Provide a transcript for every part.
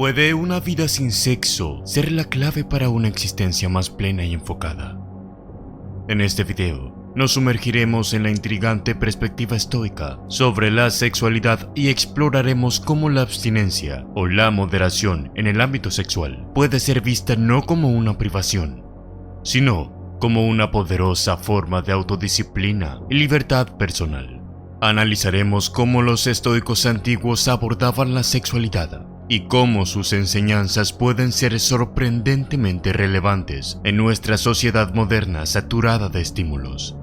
¿Puede una vida sin sexo ser la clave para una existencia más plena y enfocada? En este video, nos sumergiremos en la intrigante perspectiva estoica sobre la sexualidad y exploraremos cómo la abstinencia o la moderación en el ámbito sexual puede ser vista no como una privación, sino como una poderosa forma de autodisciplina y libertad personal. Analizaremos cómo los estoicos antiguos abordaban la sexualidad y cómo sus enseñanzas pueden ser sorprendentemente relevantes en nuestra sociedad moderna saturada de estímulos.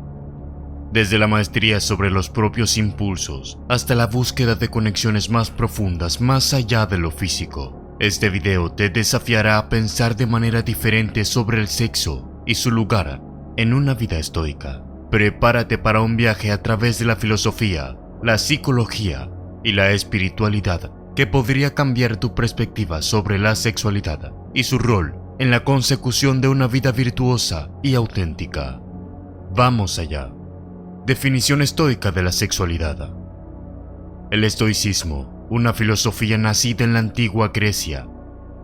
Desde la maestría sobre los propios impulsos hasta la búsqueda de conexiones más profundas más allá de lo físico, este video te desafiará a pensar de manera diferente sobre el sexo y su lugar en una vida estoica. Prepárate para un viaje a través de la filosofía, la psicología y la espiritualidad que podría cambiar tu perspectiva sobre la sexualidad y su rol en la consecución de una vida virtuosa y auténtica. Vamos allá. Definición estoica de la sexualidad. El estoicismo, una filosofía nacida en la antigua Grecia,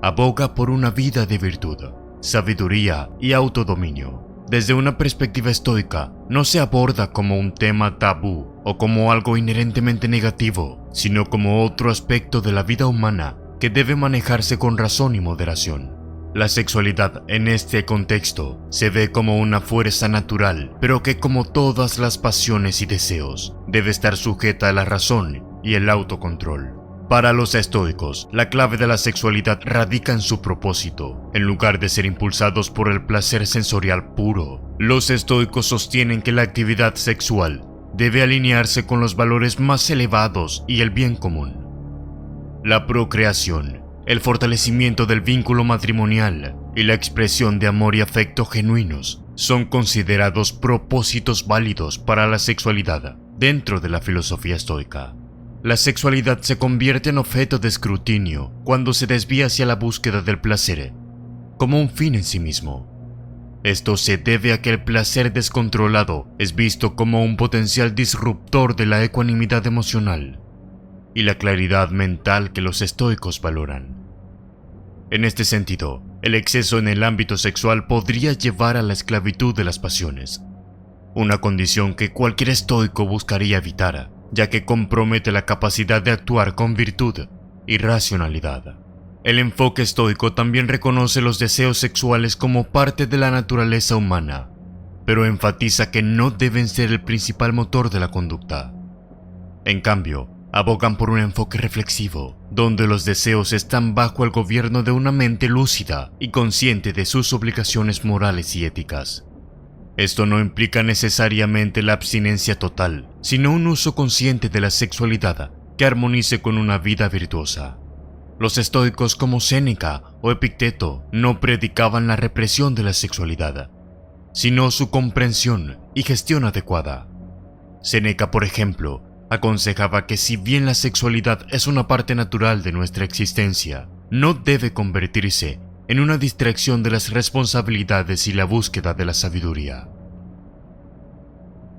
aboga por una vida de virtud, sabiduría y autodominio. Desde una perspectiva estoica, no se aborda como un tema tabú o como algo inherentemente negativo, sino como otro aspecto de la vida humana que debe manejarse con razón y moderación. La sexualidad en este contexto se ve como una fuerza natural, pero que como todas las pasiones y deseos, debe estar sujeta a la razón y el autocontrol. Para los estoicos, la clave de la sexualidad radica en su propósito. En lugar de ser impulsados por el placer sensorial puro, los estoicos sostienen que la actividad sexual debe alinearse con los valores más elevados y el bien común. La procreación, el fortalecimiento del vínculo matrimonial y la expresión de amor y afecto genuinos son considerados propósitos válidos para la sexualidad dentro de la filosofía estoica. La sexualidad se convierte en objeto de escrutinio cuando se desvía hacia la búsqueda del placer, como un fin en sí mismo. Esto se debe a que el placer descontrolado es visto como un potencial disruptor de la ecuanimidad emocional y la claridad mental que los estoicos valoran. En este sentido, el exceso en el ámbito sexual podría llevar a la esclavitud de las pasiones, una condición que cualquier estoico buscaría evitar, ya que compromete la capacidad de actuar con virtud y racionalidad. El enfoque estoico también reconoce los deseos sexuales como parte de la naturaleza humana, pero enfatiza que no deben ser el principal motor de la conducta. En cambio, abogan por un enfoque reflexivo, donde los deseos están bajo el gobierno de una mente lúcida y consciente de sus obligaciones morales y éticas. Esto no implica necesariamente la abstinencia total, sino un uso consciente de la sexualidad que armonice con una vida virtuosa. Los estoicos como Séneca o Epicteto no predicaban la represión de la sexualidad, sino su comprensión y gestión adecuada. Séneca, por ejemplo, aconsejaba que si bien la sexualidad es una parte natural de nuestra existencia, no debe convertirse en una distracción de las responsabilidades y la búsqueda de la sabiduría.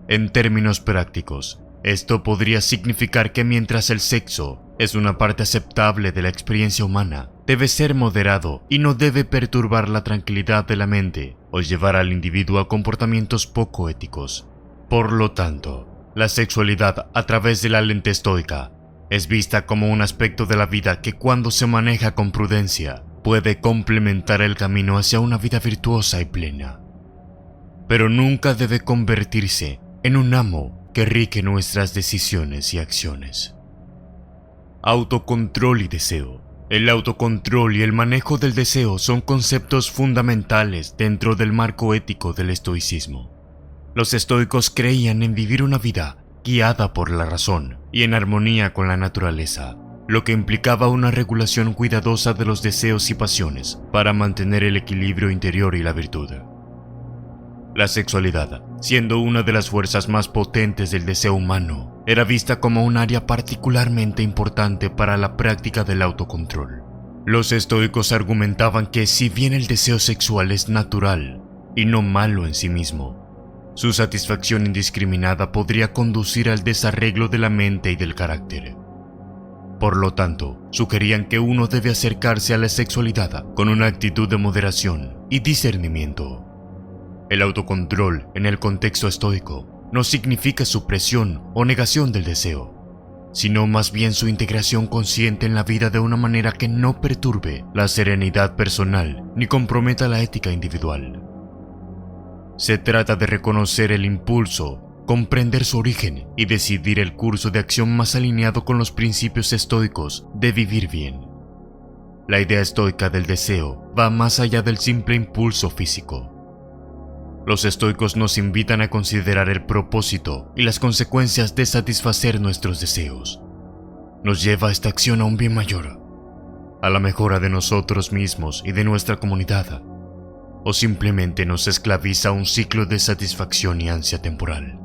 En términos prácticos, esto podría significar que mientras el sexo es una parte aceptable de la experiencia humana, debe ser moderado y no debe perturbar la tranquilidad de la mente o llevar al individuo a comportamientos poco éticos. Por lo tanto, la sexualidad a través de la lente estoica es vista como un aspecto de la vida que cuando se maneja con prudencia, puede complementar el camino hacia una vida virtuosa y plena. Pero nunca debe convertirse en un amo que rige nuestras decisiones y acciones. Autocontrol y deseo. El autocontrol y el manejo del deseo son conceptos fundamentales dentro del marco ético del estoicismo. Los estoicos creían en vivir una vida guiada por la razón y en armonía con la naturaleza, lo que implicaba una regulación cuidadosa de los deseos y pasiones para mantener el equilibrio interior y la virtud. La sexualidad, siendo una de las fuerzas más potentes del deseo humano, era vista como un área particularmente importante para la práctica del autocontrol. Los estoicos argumentaban que si bien el deseo sexual es natural y no malo en sí mismo, su satisfacción indiscriminada podría conducir al desarreglo de la mente y del carácter. Por lo tanto, sugerían que uno debe acercarse a la sexualidad con una actitud de moderación y discernimiento. El autocontrol en el contexto estoico no significa supresión o negación del deseo, sino más bien su integración consciente en la vida de una manera que no perturbe la serenidad personal ni comprometa la ética individual. Se trata de reconocer el impulso, comprender su origen y decidir el curso de acción más alineado con los principios estoicos de vivir bien. La idea estoica del deseo va más allá del simple impulso físico. Los estoicos nos invitan a considerar el propósito y las consecuencias de satisfacer nuestros deseos. Nos lleva esta acción a un bien mayor, a la mejora de nosotros mismos y de nuestra comunidad, o simplemente nos esclaviza a un ciclo de satisfacción y ansia temporal.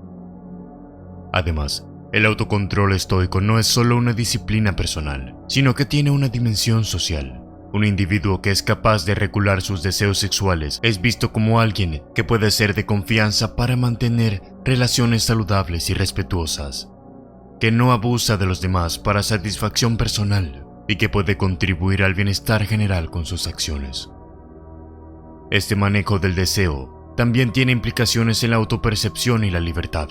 Además, el autocontrol estoico no es solo una disciplina personal, sino que tiene una dimensión social. Un individuo que es capaz de regular sus deseos sexuales es visto como alguien que puede ser de confianza para mantener relaciones saludables y respetuosas, que no abusa de los demás para satisfacción personal y que puede contribuir al bienestar general con sus acciones. Este manejo del deseo también tiene implicaciones en la autopercepción y la libertad.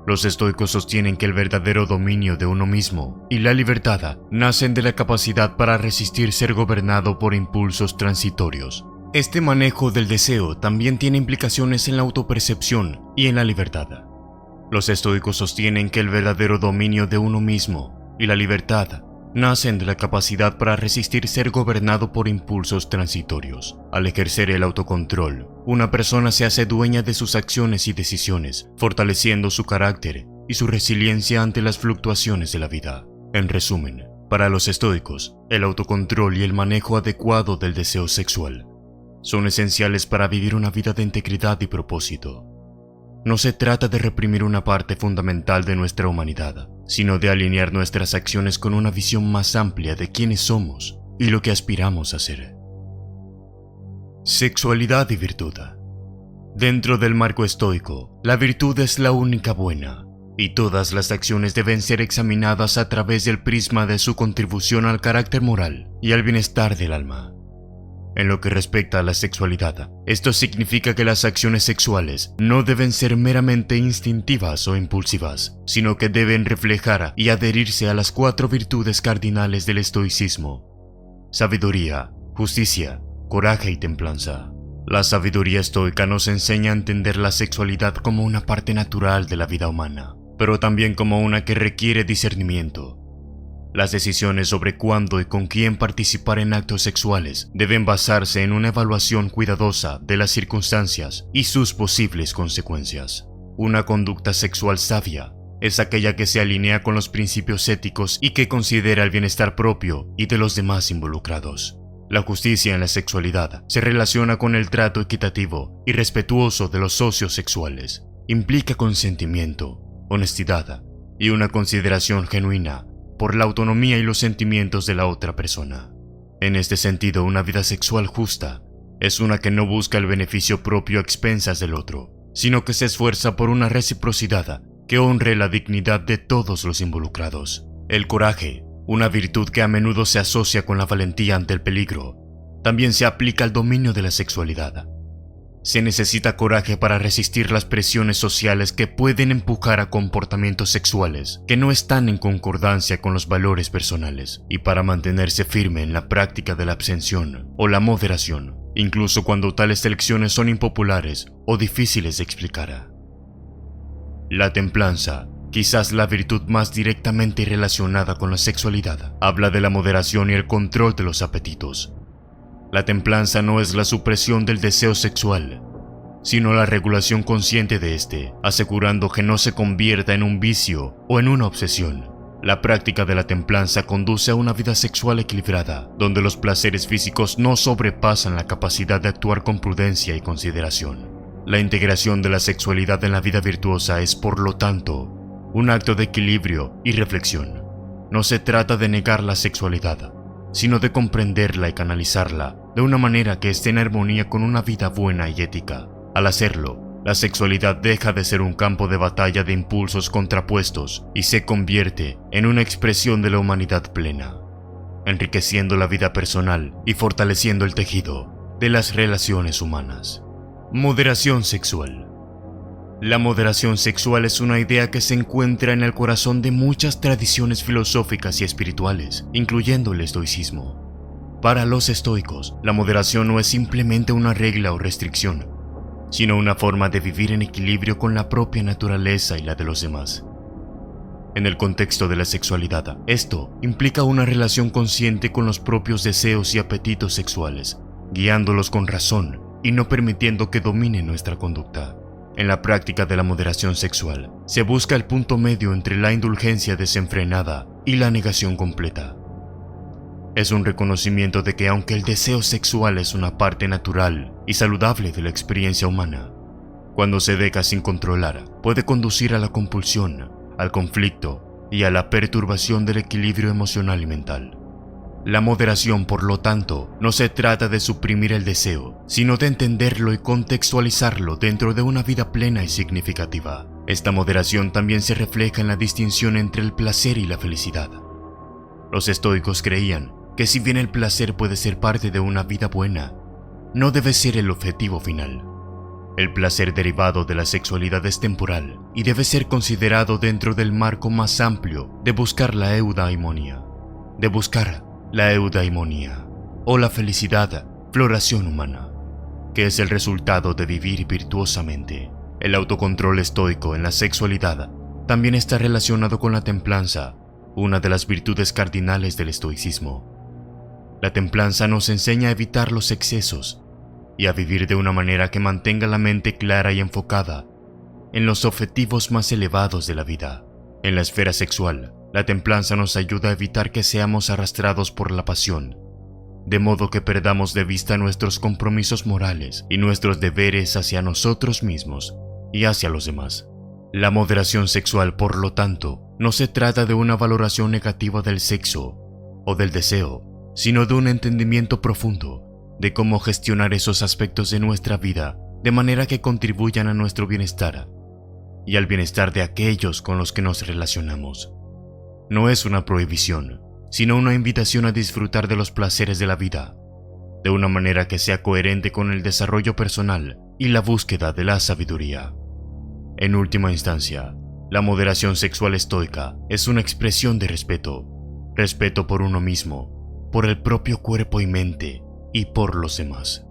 Los estoicos sostienen que el verdadero dominio de uno mismo y la libertad nacen de la capacidad para resistir ser gobernado por impulsos transitorios. Este manejo del deseo también tiene implicaciones en la autopercepción y en la libertad. Los estoicos sostienen que el verdadero dominio de uno mismo y la libertad nacen de la capacidad para resistir ser gobernado por impulsos transitorios. Al ejercer el autocontrol, una persona se hace dueña de sus acciones y decisiones, fortaleciendo su carácter y su resiliencia ante las fluctuaciones de la vida. En resumen, para los estoicos, el autocontrol y el manejo adecuado del deseo sexual son esenciales para vivir una vida de integridad y propósito. No se trata de reprimir una parte fundamental de nuestra humanidad, sino de alinear nuestras acciones con una visión más amplia de quiénes somos y lo que aspiramos a ser. Sexualidad y virtud. Dentro del marco estoico, la virtud es la única buena, y todas las acciones deben ser examinadas a través del prisma de su contribución al carácter moral y al bienestar del alma. En lo que respecta a la sexualidad, esto significa que las acciones sexuales no deben ser meramente instintivas o impulsivas, sino que deben reflejar y adherirse a las 4 virtudes cardinales del estoicismo: sabiduría, justicia, coraje y templanza. La sabiduría estoica nos enseña a entender la sexualidad como una parte natural de la vida humana, pero también como una que requiere discernimiento. Las decisiones sobre cuándo y con quién participar en actos sexuales deben basarse en una evaluación cuidadosa de las circunstancias y sus posibles consecuencias. Una conducta sexual sabia es aquella que se alinea con los principios éticos y que considera el bienestar propio y de los demás involucrados. La justicia en la sexualidad se relaciona con el trato equitativo y respetuoso de los socios sexuales. Implica consentimiento, honestidad y una consideración genuina por la autonomía y los sentimientos de la otra persona. En este sentido, una vida sexual justa es una que no busca el beneficio propio a expensas del otro, sino que se esfuerza por una reciprocidad que honre la dignidad de todos los involucrados. El coraje, una virtud que a menudo se asocia con la valentía ante el peligro, también se aplica al dominio de la sexualidad. Se necesita coraje para resistir las presiones sociales que pueden empujar a comportamientos sexuales que no están en concordancia con los valores personales, y para mantenerse firme en la práctica de la abstención o la moderación, incluso cuando tales elecciones son impopulares o difíciles de explicar. La templanza, quizás la virtud más directamente relacionada con la sexualidad, habla de la moderación y el control de los apetitos. La templanza no es la supresión del deseo sexual, sino la regulación consciente de este, asegurando que no se convierta en un vicio o en una obsesión. La práctica de la templanza conduce a una vida sexual equilibrada, donde los placeres físicos no sobrepasan la capacidad de actuar con prudencia y consideración. La integración de la sexualidad en la vida virtuosa es, por lo tanto, un acto de equilibrio y reflexión. No se trata de negar la sexualidad, sino de comprenderla y canalizarla de una manera que esté en armonía con una vida buena y ética. Al hacerlo, la sexualidad deja de ser un campo de batalla de impulsos contrapuestos y se convierte en una expresión de la humanidad plena, enriqueciendo la vida personal y fortaleciendo el tejido de las relaciones humanas. Moderación sexual. La moderación sexual es una idea que se encuentra en el corazón de muchas tradiciones filosóficas y espirituales, incluyendo el estoicismo. Para los estoicos, la moderación no es simplemente una regla o restricción, sino una forma de vivir en equilibrio con la propia naturaleza y la de los demás. En el contexto de la sexualidad, esto implica una relación consciente con los propios deseos y apetitos sexuales, guiándolos con razón y no permitiendo que domine nuestra conducta. En la práctica de la moderación sexual, se busca el punto medio entre la indulgencia desenfrenada y la negación completa. Es un reconocimiento de que aunque el deseo sexual es una parte natural y saludable de la experiencia humana, cuando se deja sin controlar, puede conducir a la compulsión, al conflicto y a la perturbación del equilibrio emocional y mental. La moderación, por lo tanto, no se trata de suprimir el deseo, sino de entenderlo y contextualizarlo dentro de una vida plena y significativa. Esta moderación también se refleja en la distinción entre el placer y la felicidad. Los estoicos creían que si bien el placer puede ser parte de una vida buena, no debe ser el objetivo final. El placer derivado de la sexualidad es temporal y debe ser considerado dentro del marco más amplio de buscar la eudaimonia, o la felicidad, floración humana, que es el resultado de vivir virtuosamente. El autocontrol estoico en la sexualidad también está relacionado con la templanza, una de las virtudes cardinales del estoicismo. La templanza nos enseña a evitar los excesos y a vivir de una manera que mantenga la mente clara y enfocada en los objetivos más elevados de la vida. En la esfera sexual, la templanza nos ayuda a evitar que seamos arrastrados por la pasión, de modo que perdamos de vista nuestros compromisos morales y nuestros deberes hacia nosotros mismos y hacia los demás. La moderación sexual, por lo tanto, no se trata de una valoración negativa del sexo o del deseo, sino de un entendimiento profundo de cómo gestionar esos aspectos de nuestra vida de manera que contribuyan a nuestro bienestar y al bienestar de aquellos con los que nos relacionamos. No es una prohibición, sino una invitación a disfrutar de los placeres de la vida, de una manera que sea coherente con el desarrollo personal y la búsqueda de la sabiduría. En última instancia, la moderación sexual estoica es una expresión de respeto por uno mismo, por el propio cuerpo y mente, y por los demás.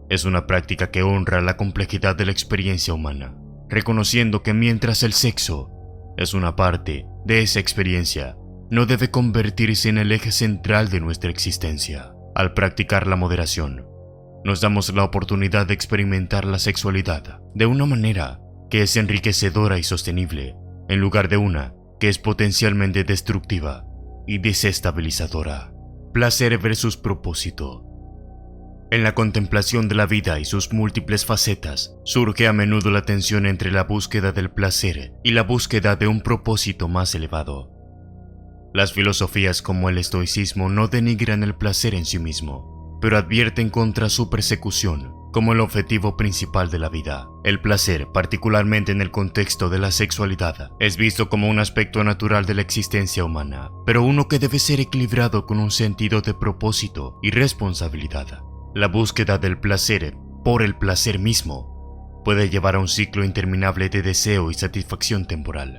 Es una práctica que honra la complejidad de la experiencia humana, reconociendo que mientras el sexo es una parte de esa experiencia, no debe convertirse en el eje central de nuestra existencia. Al practicar la moderación, nos damos la oportunidad de experimentar la sexualidad de una manera que es enriquecedora y sostenible, en lugar de una que es potencialmente destructiva y desestabilizadora. Placer versus propósito. En la contemplación de la vida y sus múltiples facetas, surge a menudo la tensión entre la búsqueda del placer y la búsqueda de un propósito más elevado. Las filosofías como el estoicismo no denigran el placer en sí mismo, pero advierten contra su persecución como el objetivo principal de la vida. El placer, particularmente en el contexto de la sexualidad, es visto como un aspecto natural de la existencia humana, pero uno que debe ser equilibrado con un sentido de propósito y responsabilidad. La búsqueda del placer por el placer mismo puede llevar a un ciclo interminable de deseo y satisfacción temporal.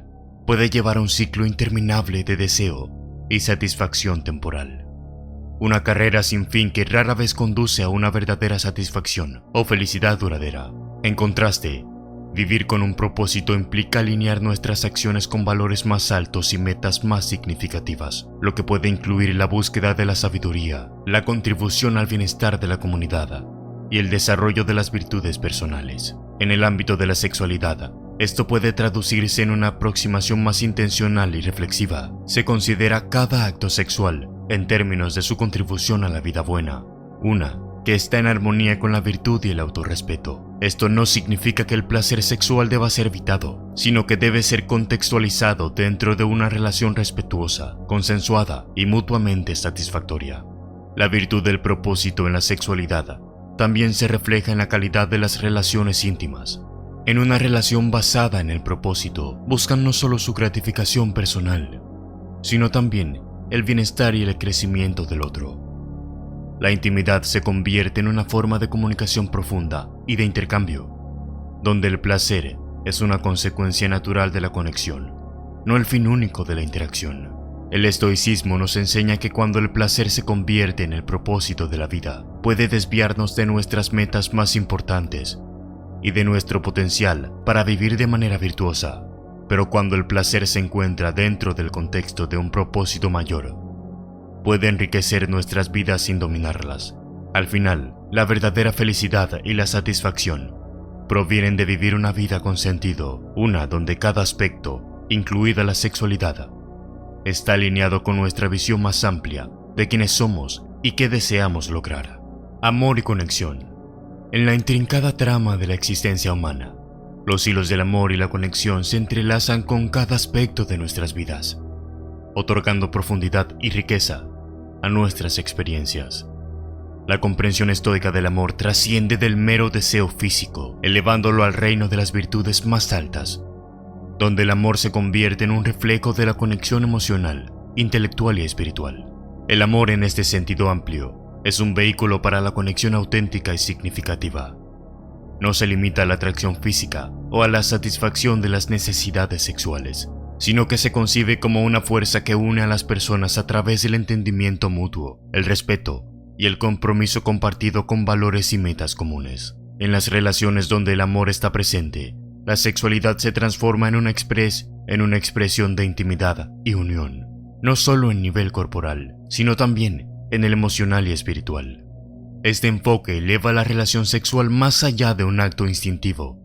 Una carrera sin fin que rara vez conduce a una verdadera satisfacción o felicidad duradera. En contraste, vivir con un propósito implica alinear nuestras acciones con valores más altos y metas más significativas, lo que puede incluir la búsqueda de la sabiduría, la contribución al bienestar de la comunidad y el desarrollo de las virtudes personales. En el ámbito de la sexualidad, esto puede traducirse en una aproximación más intencional y reflexiva. Se considera cada acto sexual en términos de su contribución a la vida buena, una que está en armonía con la virtud y el autorrespeto. Esto no significa que el placer sexual deba ser evitado, sino que debe ser contextualizado dentro de una relación respetuosa, consensuada y mutuamente satisfactoria. La virtud del propósito en la sexualidad también se refleja en la calidad de las relaciones íntimas. En una relación basada en el propósito, buscan no solo su gratificación personal, sino también el bienestar y el crecimiento del otro. La intimidad se convierte en una forma de comunicación profunda y de intercambio, donde el placer es una consecuencia natural de la conexión, no el fin único de la interacción. El estoicismo nos enseña que cuando el placer se convierte en el propósito de la vida, puede desviarnos de nuestras metas más importantes y de nuestro potencial para vivir de manera virtuosa. Pero cuando el placer se encuentra dentro del contexto de un propósito mayor, puede enriquecer nuestras vidas sin dominarlas. Al final, la verdadera felicidad y la satisfacción provienen de vivir una vida con sentido, una donde cada aspecto, incluida la sexualidad, está alineado con nuestra visión más amplia de quiénes somos y qué deseamos lograr. Amor y conexión. En la intrincada trama de la existencia humana, los hilos del amor y la conexión se entrelazan con cada aspecto de nuestras vidas, otorgando profundidad y riqueza a nuestras experiencias. La comprensión estoica del amor trasciende del mero deseo físico, elevándolo al reino de las virtudes más altas, donde el amor se convierte en un reflejo de la conexión emocional, intelectual y espiritual. El amor en este sentido amplio es un vehículo para la conexión auténtica y significativa. No se limita a la atracción física o a la satisfacción de las necesidades sexuales, sino que se concibe como una fuerza que une a las personas a través del entendimiento mutuo, el respeto y el compromiso compartido con valores y metas comunes. En las relaciones donde el amor está presente, la sexualidad se transforma en una expresión de intimidad y unión, no solo en nivel corporal, sino también en el emocional y espiritual. Este enfoque eleva la relación sexual más allá de un acto instintivo,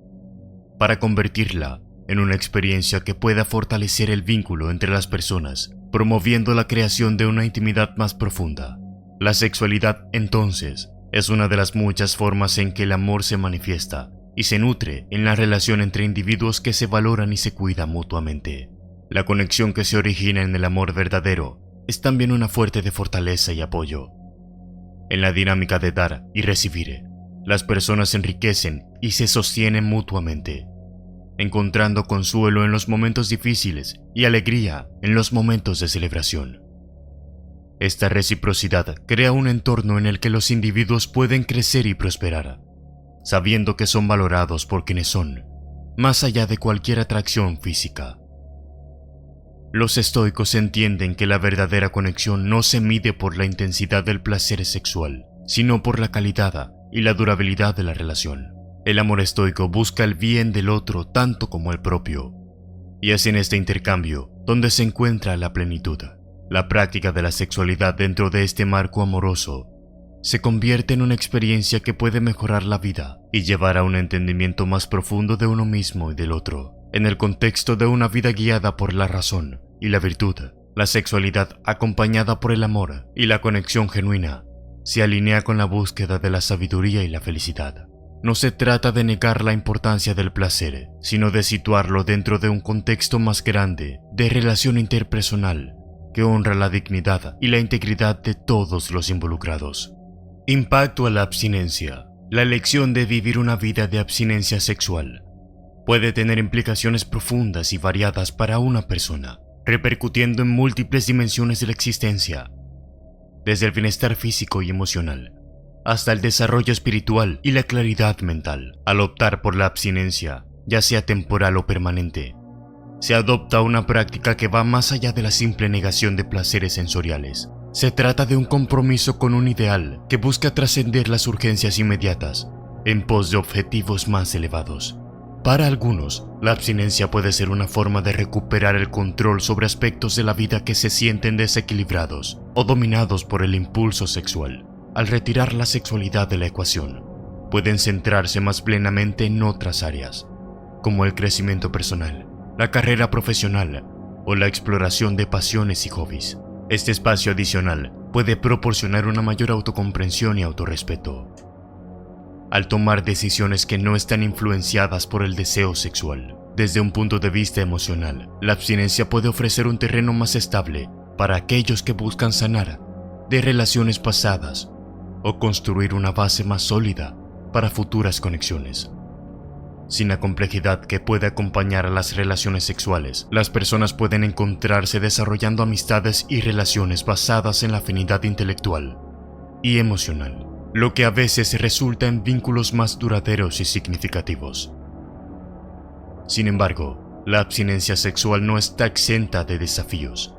para convertirla en una experiencia que pueda fortalecer el vínculo entre las personas, promoviendo la creación de una intimidad más profunda. La sexualidad, entonces, es una de las muchas formas en que el amor se manifiesta y se nutre en la relación entre individuos que se valoran y se cuidan mutuamente. La conexión que se origina en el amor verdadero es también una fuente de fortaleza y apoyo. En la dinámica de dar y recibir, las personas se enriquecen y se sostienen mutuamente, encontrando consuelo en los momentos difíciles y alegría en los momentos de celebración. Esta reciprocidad crea un entorno en el que los individuos pueden crecer y prosperar, sabiendo que son valorados por quienes son, más allá de cualquier atracción física. Los estoicos entienden que la verdadera conexión no se mide por la intensidad del placer sexual, sino por la calidad y la durabilidad de la relación. El amor estoico busca el bien del otro tanto como el propio, y es en este intercambio donde se encuentra la plenitud. La práctica de la sexualidad dentro de este marco amoroso se convierte en una experiencia que puede mejorar la vida y llevar a un entendimiento más profundo de uno mismo y del otro. En el contexto de una vida guiada por la razón y la virtud, la sexualidad acompañada por el amor y la conexión genuina se alinea con la búsqueda de la sabiduría y la felicidad. No se trata de negar la importancia del placer, sino de situarlo dentro de un contexto más grande de relación interpersonal que honra la dignidad y la integridad de todos los involucrados. Impacto a la abstinencia. La elección de vivir una vida de abstinencia sexual puede tener implicaciones profundas y variadas para una persona, repercutiendo en múltiples dimensiones de la existencia, desde el bienestar físico y emocional hasta el desarrollo espiritual y la claridad mental. Al optar por la abstinencia, ya sea temporal o permanente, se adopta una práctica que va más allá de la simple negación de placeres sensoriales. Se trata de un compromiso con un ideal que busca trascender las urgencias inmediatas en pos de objetivos más elevados. Para algunos, la abstinencia puede ser una forma de recuperar el control sobre aspectos de la vida que se sienten desequilibrados o dominados por el impulso sexual. Al retirar la sexualidad de la ecuación, pueden centrarse más plenamente en otras áreas, como el crecimiento personal, la carrera profesional o la exploración de pasiones y hobbies. Este espacio adicional puede proporcionar una mayor autocomprensión y autorrespeto. Al tomar decisiones que no están influenciadas por el deseo sexual, desde un punto de vista emocional, la abstinencia puede ofrecer un terreno más estable para aquellos que buscan sanar de relaciones pasadas o construir una base más sólida para futuras conexiones. Sin la complejidad que puede acompañar a las relaciones sexuales, las personas pueden encontrarse desarrollando amistades y relaciones basadas en la afinidad intelectual y emocional, lo que a veces resulta en vínculos más duraderos y significativos. Sin embargo, la abstinencia sexual no está exenta de desafíos.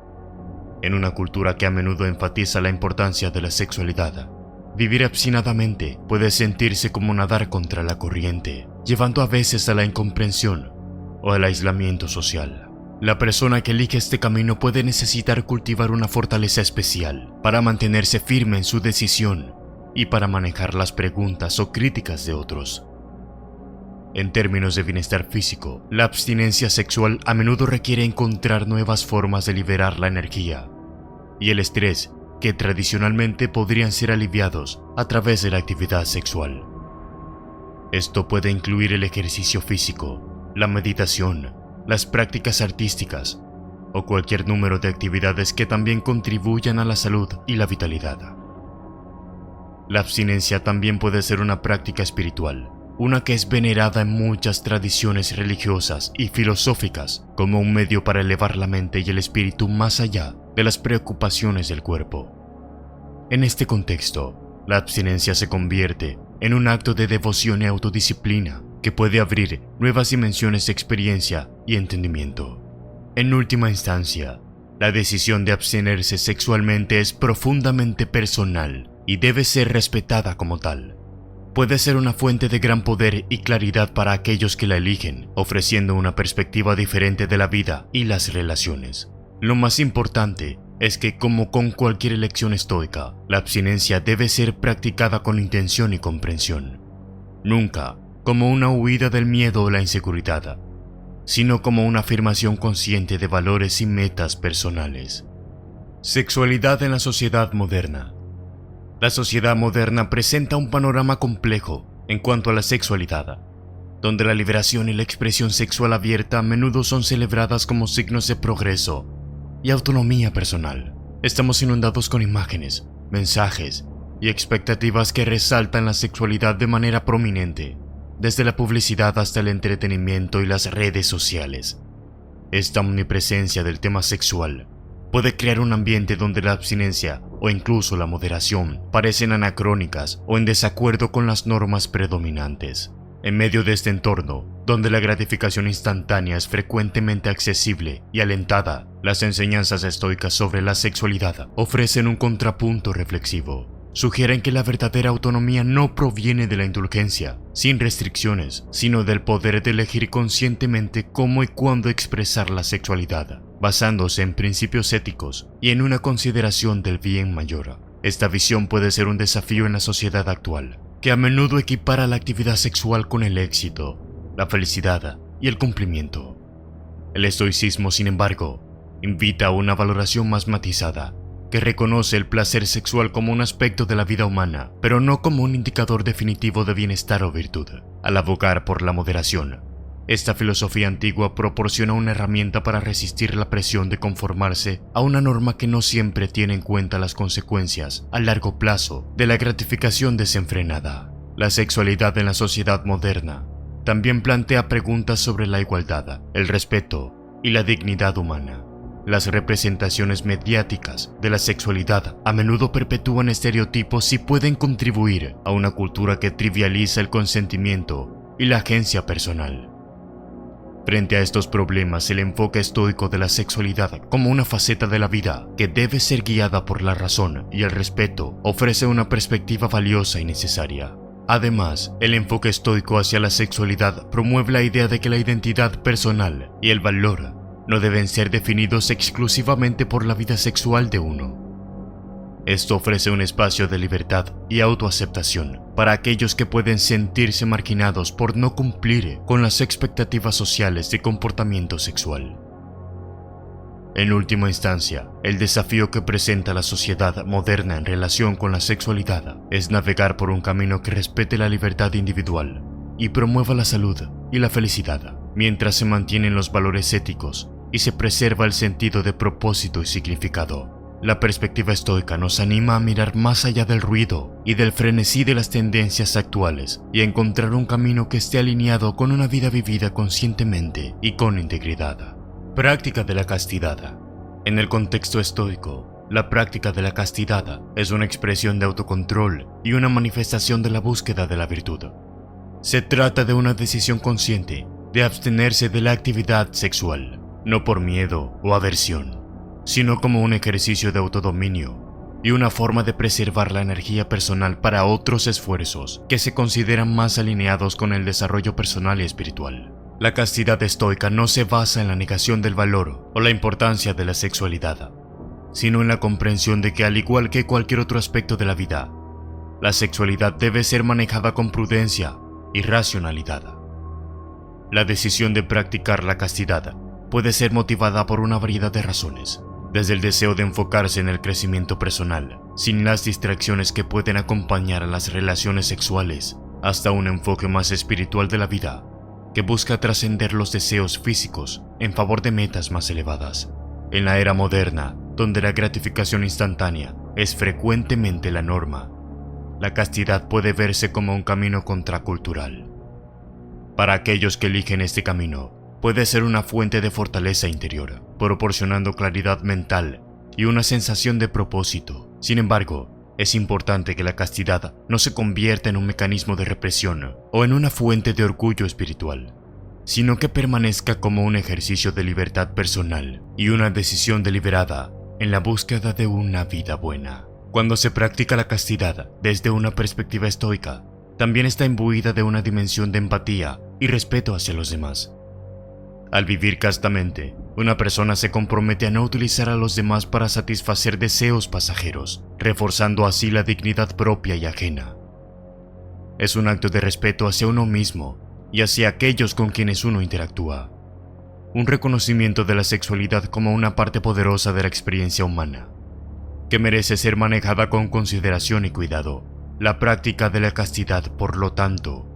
En una cultura que a menudo enfatiza la importancia de la sexualidad, vivir obstinadamente puede sentirse como nadar contra la corriente, llevando a veces a la incomprensión o al aislamiento social. La persona que elige este camino puede necesitar cultivar una fortaleza especial para mantenerse firme en su decisión y para manejar las preguntas o críticas de otros. En términos de bienestar físico, la abstinencia sexual a menudo requiere encontrar nuevas formas de liberar la energía y el estrés que tradicionalmente podrían ser aliviados a través de la actividad sexual. Esto puede incluir el ejercicio físico, la meditación, las prácticas artísticas o cualquier número de actividades que también contribuyan a la salud y la vitalidad. La abstinencia también puede ser una práctica espiritual, una que es venerada en muchas tradiciones religiosas y filosóficas como un medio para elevar la mente y el espíritu más allá de las preocupaciones del cuerpo. En este contexto, la abstinencia se convierte en un acto de devoción y autodisciplina que puede abrir nuevas dimensiones de experiencia y entendimiento. En última instancia, la decisión de abstenerse sexualmente es profundamente personal y debe ser respetada como tal. Puede ser una fuente de gran poder y claridad para aquellos que la eligen, ofreciendo una perspectiva diferente de la vida y las relaciones. Lo más importante es que, como con cualquier elección estoica, la abstinencia debe ser practicada con intención y comprensión. Nunca como una huida del miedo o la inseguridad, sino como una afirmación consciente de valores y metas personales. Sexualidad en la sociedad moderna. La sociedad moderna presenta un panorama complejo en cuanto a la sexualidad, donde la liberación y la expresión sexual abierta a menudo son celebradas como signos de progreso y autonomía personal. Estamos inundados con imágenes, mensajes y expectativas que resaltan la sexualidad de manera prominente, desde la publicidad hasta el entretenimiento y las redes sociales. Esta omnipresencia del tema sexual puede crear un ambiente donde la abstinencia o incluso la moderación parecen anacrónicas o en desacuerdo con las normas predominantes. En medio de este entorno, donde la gratificación instantánea es frecuentemente accesible y alentada, las enseñanzas estoicas sobre la sexualidad ofrecen un contrapunto reflexivo. Sugieren que la verdadera autonomía no proviene de la indulgencia, sin restricciones, sino del poder de elegir conscientemente cómo y cuándo expresar la sexualidad, basándose en principios éticos y en una consideración del bien mayor. Esta visión puede ser un desafío en la sociedad actual, que a menudo equipara la actividad sexual con el éxito, la felicidad y el cumplimiento. El estoicismo, sin embargo, invita a una valoración más matizada, que reconoce el placer sexual como un aspecto de la vida humana, pero no como un indicador definitivo de bienestar o virtud. Al abogar por la moderación, esta filosofía antigua proporciona una herramienta para resistir la presión de conformarse a una norma que no siempre tiene en cuenta las consecuencias a largo plazo de la gratificación desenfrenada. La sexualidad en la sociedad moderna también plantea preguntas sobre la igualdad, el respeto y la dignidad humana. Las representaciones mediáticas de la sexualidad a menudo perpetúan estereotipos y pueden contribuir a una cultura que trivializa el consentimiento y la agencia personal. Frente a estos problemas, el enfoque estoico de la sexualidad como una faceta de la vida que debe ser guiada por la razón y el respeto ofrece una perspectiva valiosa y necesaria. Además, el enfoque estoico hacia la sexualidad promueve la idea de que la identidad personal y el valor no deben ser definidos exclusivamente por la vida sexual de uno. Esto ofrece un espacio de libertad y autoaceptación para aquellos que pueden sentirse marginados por no cumplir con las expectativas sociales de comportamiento sexual. En última instancia, el desafío que presenta la sociedad moderna en relación con la sexualidad es navegar por un camino que respete la libertad individual y promueva la salud y la felicidad, mientras se mantienen los valores éticos y se preserva el sentido de propósito y significado. La perspectiva estoica nos anima a mirar más allá del ruido y del frenesí de las tendencias actuales y a encontrar un camino que esté alineado con una vida vivida conscientemente y con integridad. Práctica de la castidad. En el contexto estoico, la práctica de la castidad es una expresión de autocontrol y una manifestación de la búsqueda de la virtud. Se trata de una decisión consciente de abstenerse de la actividad sexual, no por miedo o aversión, sino como un ejercicio de autodominio y una forma de preservar la energía personal para otros esfuerzos que se consideran más alineados con el desarrollo personal y espiritual. La castidad estoica no se basa en la negación del valor o la importancia de la sexualidad, sino en la comprensión de que, al igual que cualquier otro aspecto de la vida, la sexualidad debe ser manejada con prudencia y racionalidad. La decisión de practicar la castidad puede ser motivada por una variedad de razones, desde el deseo de enfocarse en el crecimiento personal, sin las distracciones que pueden acompañar a las relaciones sexuales, hasta un enfoque más espiritual de la vida, que busca trascender los deseos físicos en favor de metas más elevadas. En la era moderna, donde la gratificación instantánea es frecuentemente la norma, la castidad puede verse como un camino contracultural. Para aquellos que eligen este camino, puede ser una fuente de fortaleza interior, proporcionando claridad mental y una sensación de propósito. Sin embargo, es importante que la castidad no se convierta en un mecanismo de represión o en una fuente de orgullo espiritual, sino que permanezca como un ejercicio de libertad personal y una decisión deliberada en la búsqueda de una vida buena. Cuando se practica la castidad desde una perspectiva estoica, también está imbuida de una dimensión de empatía y respeto hacia los demás. Al vivir castamente, una persona se compromete a no utilizar a los demás para satisfacer deseos pasajeros, reforzando así la dignidad propia y ajena. Es un acto de respeto hacia uno mismo y hacia aquellos con quienes uno interactúa. Un reconocimiento de la sexualidad como una parte poderosa de la experiencia humana, que merece ser manejada con consideración y cuidado. La práctica de la castidad, por lo tanto,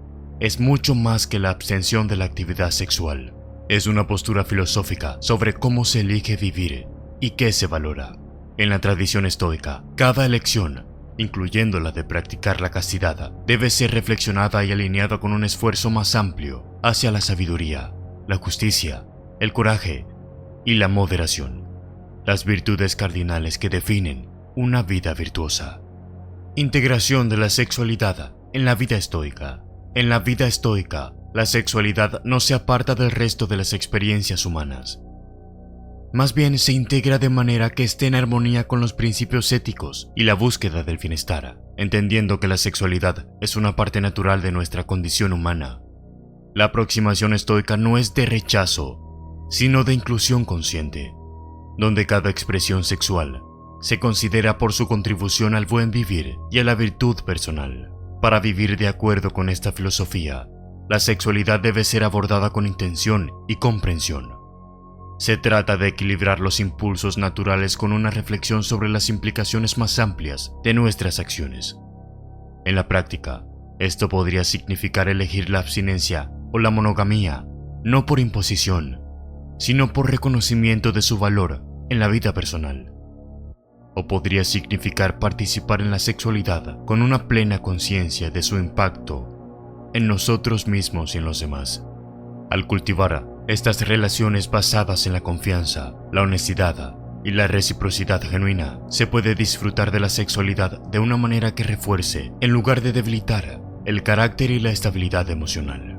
es mucho más que la abstención de la actividad sexual. Es una postura filosófica sobre cómo se elige vivir y qué se valora. En la tradición estoica, cada elección, incluyendo la de practicar la castidad, debe ser reflexionada y alineada con un esfuerzo más amplio hacia la sabiduría, la justicia, el coraje y la moderación, las virtudes cardinales que definen una vida virtuosa. Integración de la sexualidad en la vida estoica. En la vida estoica, la sexualidad no se aparta del resto de las experiencias humanas. Más bien se integra de manera que esté en armonía con los principios éticos y la búsqueda del bienestar, entendiendo que la sexualidad es una parte natural de nuestra condición humana. La aproximación estoica no es de rechazo, sino de inclusión consciente, donde cada expresión sexual se considera por su contribución al buen vivir y a la virtud personal. Para vivir de acuerdo con esta filosofía, la sexualidad debe ser abordada con intención y comprensión. Se trata de equilibrar los impulsos naturales con una reflexión sobre las implicaciones más amplias de nuestras acciones. En la práctica, esto podría significar elegir la abstinencia o la monogamía, no por imposición, sino por reconocimiento de su valor en la vida personal. O podría significar participar en la sexualidad con una plena conciencia de su impacto en nosotros mismos y en los demás. Al cultivar estas relaciones basadas en la confianza, la honestidad y la reciprocidad genuina, se puede disfrutar de la sexualidad de una manera que refuerce, en lugar de debilitar, el carácter y la estabilidad emocional.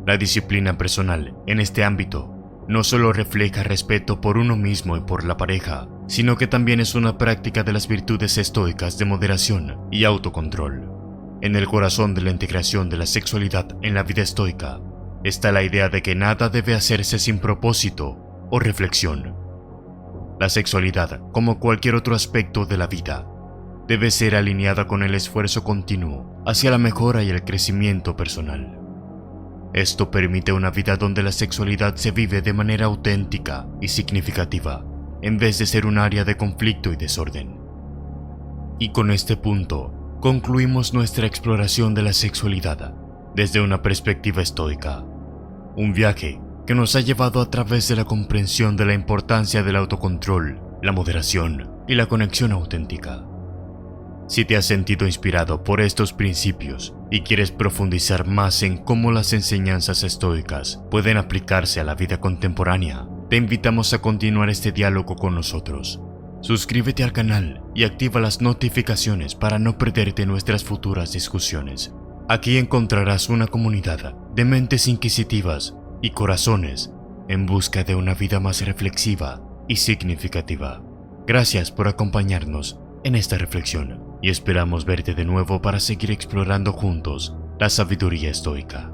La disciplina personal en este ámbito no solo refleja respeto por uno mismo y por la pareja, sino que también es una práctica de las virtudes estoicas de moderación y autocontrol. En el corazón de la integración de la sexualidad en la vida estoica está la idea de que nada debe hacerse sin propósito o reflexión. La sexualidad, como cualquier otro aspecto de la vida, debe ser alineada con el esfuerzo continuo hacia la mejora y el crecimiento personal. Esto permite una vida donde la sexualidad se vive de manera auténtica y significativa, en vez de ser un área de conflicto y desorden. Y con este punto, concluimos nuestra exploración de la sexualidad desde una perspectiva estoica. Un viaje que nos ha llevado a través de la comprensión de la importancia del autocontrol la moderación y la conexión auténtica. Si te has sentido inspirado por estos principios y quieres profundizar más en cómo las enseñanzas estoicas pueden aplicarse a la vida contemporánea, te invitamos a continuar este diálogo con nosotros. Suscríbete al canal y activa las notificaciones para no perderte nuestras futuras discusiones. Aquí encontrarás una comunidad de mentes inquisitivas y corazones en busca de una vida más reflexiva y significativa. Gracias por acompañarnos en esta reflexión y esperamos verte de nuevo para seguir explorando juntos la sabiduría estoica.